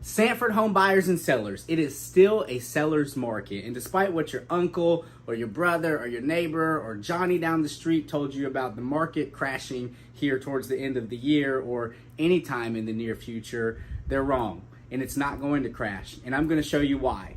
Sanford home buyers and sellers, it is still a seller's market. And despite what your uncle or your brother or your neighbor or Johnny down the street told you about the market crashing here towards the end of the year or any time in the near future, they're wrong. And it's not going to crash. And I'm going to show you why.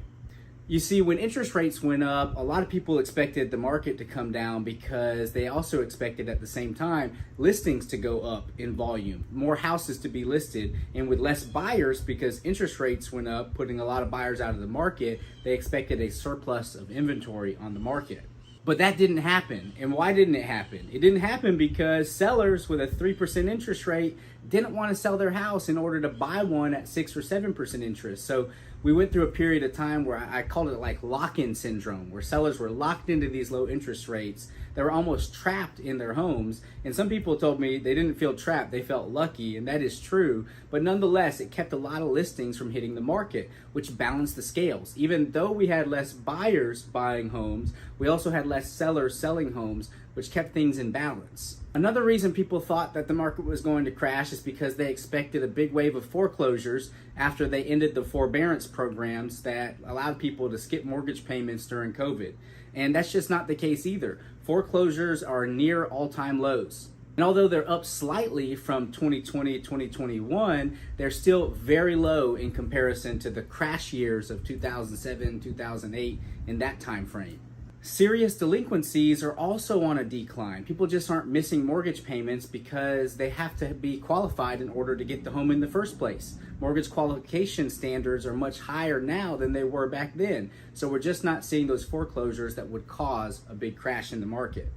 You see, when interest rates went up, a lot of people expected the market to come down because they also expected at the same time listings to go up in volume, more houses to be listed, and with less buyers because interest rates went up, putting a lot of buyers out of the market, they expected a surplus of inventory on the market. But that didn't happen. And why didn't it happen? It didn't happen because sellers with a 3% interest rate didn't want to sell their house in order to buy one at 6 or 7% interest. So we went through a period of time where I called it like lock-in syndrome, where sellers were locked into these low interest rates. They were almost trapped in their homes. And some people told me they didn't feel trapped, they felt lucky, and that is true. But nonetheless, it kept a lot of listings from hitting the market, which balanced the scales. Even though we had less buyers buying homes, we also had less sellers selling homes, which kept things in balance. Another reason people thought that the market was going to crash is because they expected a big wave of foreclosures after they ended the forbearance programs that allowed people to skip mortgage payments during COVID. And that's just not the case either. Foreclosures are near all-time lows. And although they're up slightly from 2020, 2021, they're still very low in comparison to the crash years of 2007, 2008, in that time frame. Serious delinquencies are also on a decline. People just aren't missing mortgage payments because they have to be qualified in order to get the home in the first place. Mortgage qualification standards are much higher now than they were back then. So we're just not seeing those foreclosures that would cause a big crash in the market.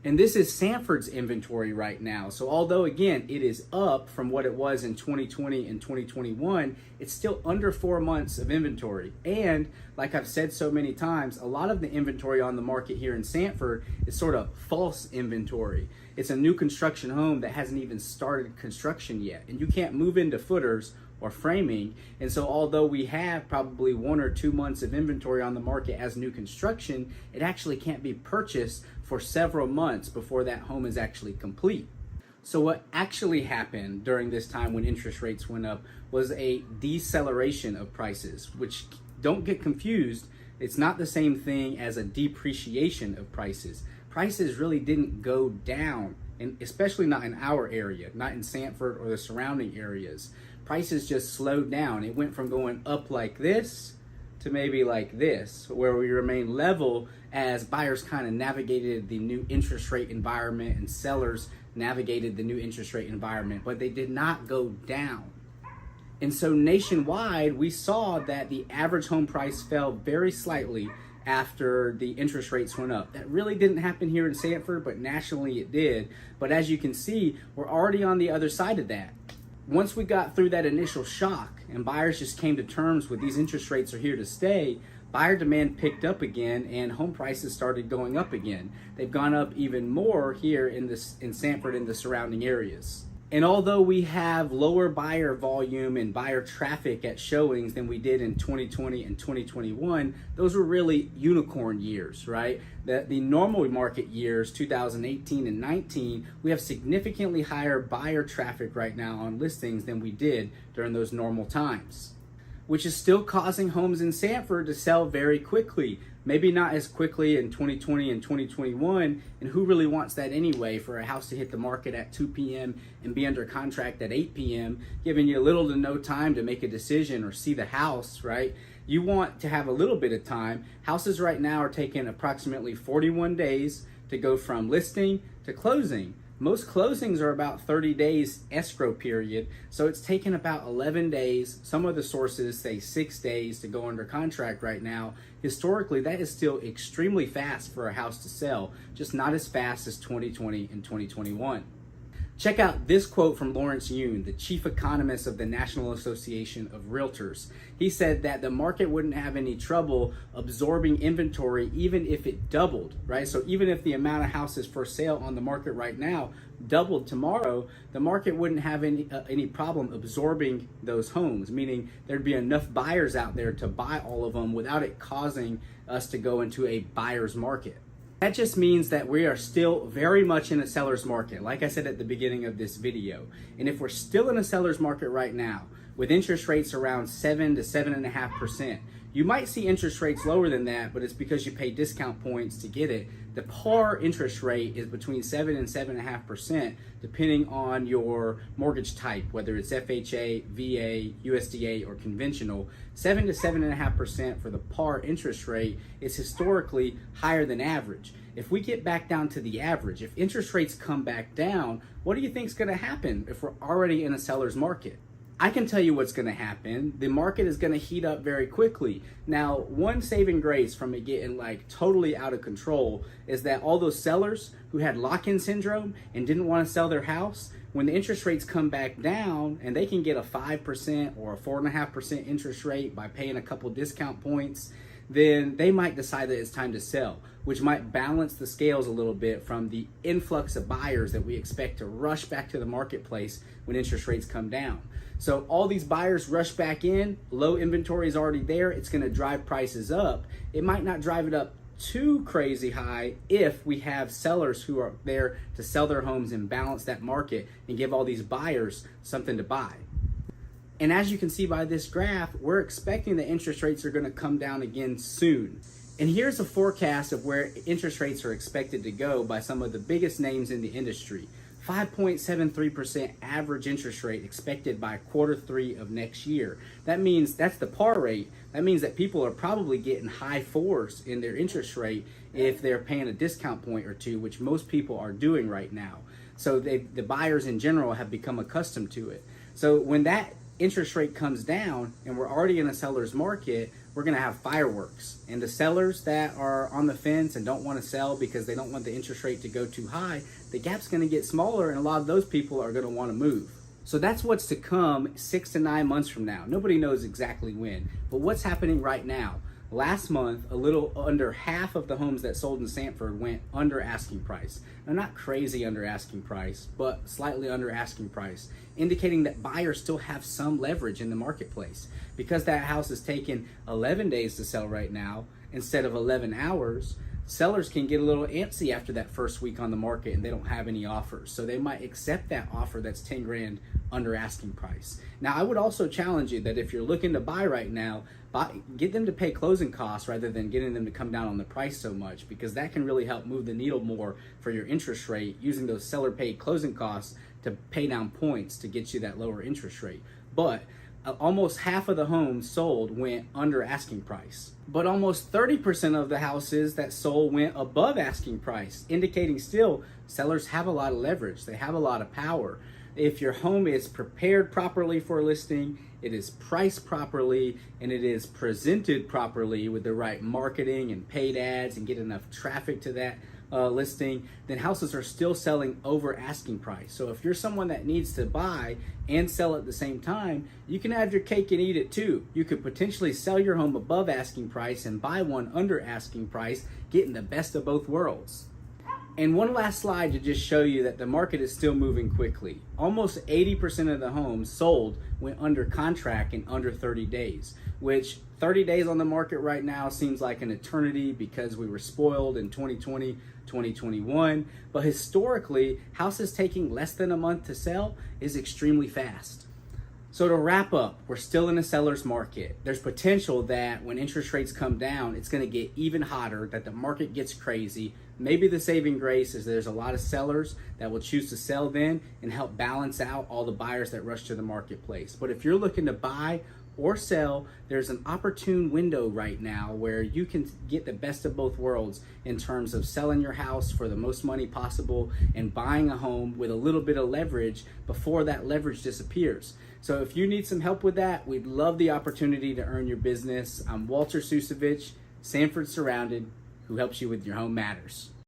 And this is Sanford's inventory right now. So although, again, it is up from what it was in 2020 and 2021, it's still under 4 months of inventory. And like I've said so many times, a lot of the inventory on the market here in Sanford is sort of false inventory. It's a new construction home that hasn't even started construction yet. And you can't move into footers or framing. And so although we have probably 1 or 2 months of inventory on the market as new construction, it actually can't be purchased for several months before that home is actually complete. So what actually happened during this time when interest rates went up was a deceleration of prices, which, don't get confused, it's not the same thing as a depreciation of prices. Prices really didn't go down, and especially not in our area, not in Sanford or the surrounding areas. Prices just slowed down. It went from going up like this to maybe like this, where we remain level as buyers kind of navigated the new interest rate environment and sellers navigated the new interest rate environment, but they did not go down. And so nationwide, we saw that the average home price fell very slightly after the interest rates went up. That really didn't happen here in Sanford, but nationally it did. But as you can see, we're already on the other side of that. Once we got through that initial shock and buyers just came to terms with these interest rates are here to stay, buyer demand picked up again and home prices started going up again. They've gone up even more here in Sanford and the surrounding areas. And although we have lower buyer volume and buyer traffic at showings than we did in 2020 and 2021, those were really unicorn years, right? The normal market years, 2018 and 19, we have significantly higher buyer traffic right now on listings than we did during those normal times, which is still causing homes in Sanford to sell very quickly. Maybe not as quickly in 2020 and 2021, and who really wants that anyway, for a house to hit the market at 2 p.m. and be under contract at 8 p.m., giving you little to no time to make a decision or see the house, right? You want to have a little bit of time. Houses right now are taking approximately 41 days to go from listing to closing. Most closings are about 30 days escrow period, so it's taken about 11 days. Some of the sources say 6 days to go under contract right now. Historically, that is still extremely fast for a house to sell, just not as fast as 2020 and 2021. Check out this quote from Lawrence Yun, the chief economist of the National Association of Realtors. He said that the market wouldn't have any trouble absorbing inventory even if it doubled, right? So even if the amount of houses for sale on the market right now doubled tomorrow, the market wouldn't have any problem absorbing those homes, meaning there'd be enough buyers out there to buy all of them without it causing us to go into a buyer's market. That just means that we are still very much in a seller's market, like I said at the beginning of this video. And if we're still in a seller's market right now, with interest rates around 7 to 7.5%. You might see interest rates lower than that, but it's because you pay discount points to get it. The par interest rate is between 7 and 7.5%, depending on your mortgage type, whether it's FHA, VA, USDA, or conventional. 7 to 7.5% for the par interest rate is historically higher than average. If we get back down to the average, if interest rates come back down, what do you think is going to happen if we're already in a seller's market? I can tell you what's going to happen. The market is going to heat up very quickly. Now, one saving grace from it getting like totally out of control is that all those sellers who had lock-in syndrome and didn't want to sell their house, when the interest rates come back down and they can get a 5% or a 4.5% interest rate by paying a couple discount points, then they might decide that it's time to sell, which might balance the scales a little bit from the influx of buyers that we expect to rush back to the marketplace when interest rates come down. So all these buyers rush back in, low inventory is already there, it's going to drive prices up. It might not drive it up too crazy high if we have sellers who are there to sell their homes and balance that market and give all these buyers something to buy. And as you can see by this graph, we're expecting that interest rates are going to come down again soon. And here's a forecast of where interest rates are expected to go by some of the biggest names in the industry. 5.73% average interest rate expected by Q3 of next year. That means that's the par rate. That means that people are probably getting high fours in their interest rate if they're paying a discount point or two, which most people are doing right now. So the buyers in general have become accustomed to it. So when that interest rate comes down and we're already in a seller's market, we're going to have fireworks. And the sellers that are on the fence and don't want to sell because they don't want the interest rate to go too high, the gap's going to get smaller and a lot of those people are going to want to move. So that's what's to come 6 to 9 months from now. Nobody knows exactly when, but what's happening right now? Last month, a little under half of the homes that sold in Sanford went under asking price. Now, not crazy under asking price, but slightly under asking price, indicating that buyers still have some leverage in the marketplace. Because that house is taking 11 days to sell right now instead of 11 hours, sellers can get a little antsy after that first week on the market and they don't have any offers. So they might accept that offer that's 10 grand under asking price. Now, I would also challenge you that if you're looking to buy right now, get them to pay closing costs rather than getting them to come down on the price so much, because that can really help move the needle more for your interest rate, using those seller paid closing costs to pay down points to get you that lower interest rate. But almost half of the homes sold went under asking price, but almost 30% of the houses that sold went above asking price, indicating still sellers have a lot of leverage. They have a lot of power. If your home is prepared properly for a listing, it is priced properly, and it is presented properly with the right marketing and paid ads and get enough traffic to that listing, then houses are still selling over asking price. So if you're someone that needs to buy and sell at the same time, you can have your cake and eat it too. You could potentially sell your home above asking price and buy one under asking price, getting the best of both worlds. And one last slide to just show you that the market is still moving quickly. Almost 80% of the homes sold went under contract in under 30 days, which 30 days on the market right now seems like an eternity because we were spoiled in 2020, 2021. But historically, houses taking less than a month to sell is extremely fast. So to wrap up, we're still in a seller's market. There's potential that when interest rates come down, it's going to get even hotter, that the market gets crazy. Maybe the saving grace is there's a lot of sellers that will choose to sell then and help balance out all the buyers that rush to the marketplace. But if you're looking to buy or sell, there's an opportune window right now where you can get the best of both worlds in terms of selling your house for the most money possible and buying a home with a little bit of leverage before that leverage disappears. So if you need some help with that, we'd love the opportunity to earn your business. I'm Walter Susevich, Sanford Surrounded, who helps you with your home matters.